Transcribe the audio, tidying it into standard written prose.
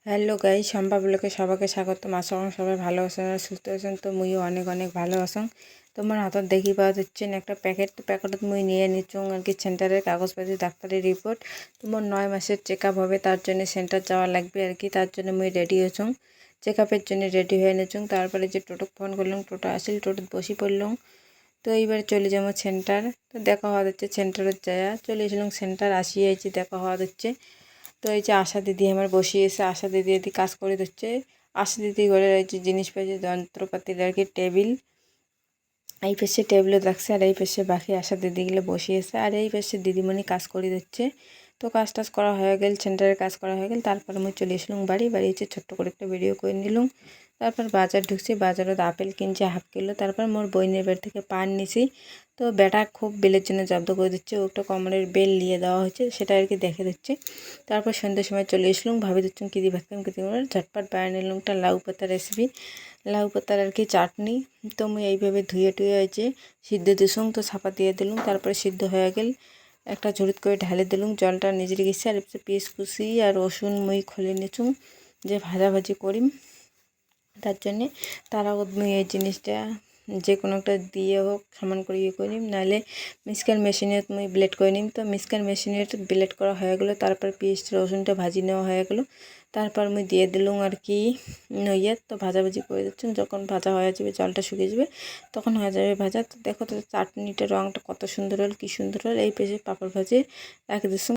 Hello guys, সম্ভব ব্লগে সবাইকে স্বাগতম। আশা করি সবাই ভালো আছেন আর সুস্থ আছেন। তো মুইও অনেক অনেক ভালো আছেন। তোমার হাতত দেখি পাওয়া যাচ্ছে একটা প্যাকেট। তো প্যাকেটত মুই নিয়ে নিচ্ছুং আর কি সেন্টারের কাগজপাতি, ডাক্তারের রিপোর্ট। তোমার 9 মাসের চেক আপ হবে, তার জন্য সেন্টার যাওয়া লাগবে আর কি। তার জন্য মুই রেডি হচ্ছুং, চেক আপের জন্য রেডি হয়ে নিচ্ছুং। তারপরে যে টোটোক ফোন করলাম, টোটো আসিল, টোটোত বসি পড়লাম। তো এইবার চলে যাবো সেন্টার। তো দেখা হওয়া যাচ্ছে সেন্টারত যায়, চলে এসলাম সেন্টার, আসিয়ে আইছি, দেখা হওয়া যাচ্ছে। তো এই যে আশা দিদি আমার বসিয়েছে, আশা দিদি এদি কাজ করে দিচ্ছে। আশা দিদি ঘরের এই যে জিনিসপাতি যন্ত্রপাতির আর কি টেবিল, এই পাশে টেবিলে রাখছে আর এই পাশে বাকি আশা দিদিগুলো বসিয়েছে আর এই পাশে দিদিমণি কাজ করে দিচ্ছে। তো কাজ টাজ করা হয়ে গেল, সেন্টারের কাজ করা হয়ে গেল। তারপরে আমি চলে আসলাম বাড়ি এসে ছোট্ট করে একটা ভিডিও করে নিলাম। তারপর বাজার ঢুকছি, বাজারত আপেল কিনছি হাফ কিলো। তারপর মোর বইনের বাড়ি থেকে পান নিছি। তো বেটা খুব বেলের জন্য জব্দ করে দিচ্ছে, ওটা কোমরের বেল নিয়ে দেওয়া হয়েছে, সেটা আর কি দেখে দিচ্ছে। তারপর সন্ধ্যের সময় চলে আসলাম, ভাবি দিচ্ছুম কী দিয়ে ভাবতাম কী দিয়ে ঝটপট বাইরে নিলাম একটা লাউ পাতা রেসিপি, লাউ পাতার আর কি চাটনি। তো আমি এইভাবে ধুয়ে টুয়ে হয়েছে সিদ্ধ দিছুম। তো ছাপা দিয়ে দিলুম, তারপরে সিদ্ধ হয়ে গেল, একটা ঝুড়িত করে ঢালে দিলুম, জলটা নিজের গেছে। আর পেঁয়াজ কুচি আর রসুন মুই খুলে নিচুম যে ভাজাভাজি করিম, তার জন্যে তারা মুই এই জিনিসটা যে কোনো একটা দিয়ে হোক সমান করে ইয়ে করে নিম, নাহলে মিক্সার মেশিনে মুই ব্লেড করে নিম। তো মিক্সার মেশিনে ব্লেড করা হয়ে গেলো, তারপর পেঁয়াজ রসুনটা ভাজি নেওয়া হয়ে গেলো। তারপর মুই দিয়ে দিলুম আর কি নইয়ে। তো ভাজাভাজি করে দিচ্ছেন, যখন ভাজা হয়ে যাবে, জলটা শুকিয়ে যাবে, তখন হয়ে যাবে ভাজা। তো দেখো তো চাটনিটার রঙটা কত সুন্দর হল, কী সুন্দর হল। এই পেঁচে পাঁপড় ভাজি রাখি দিচ্ছি।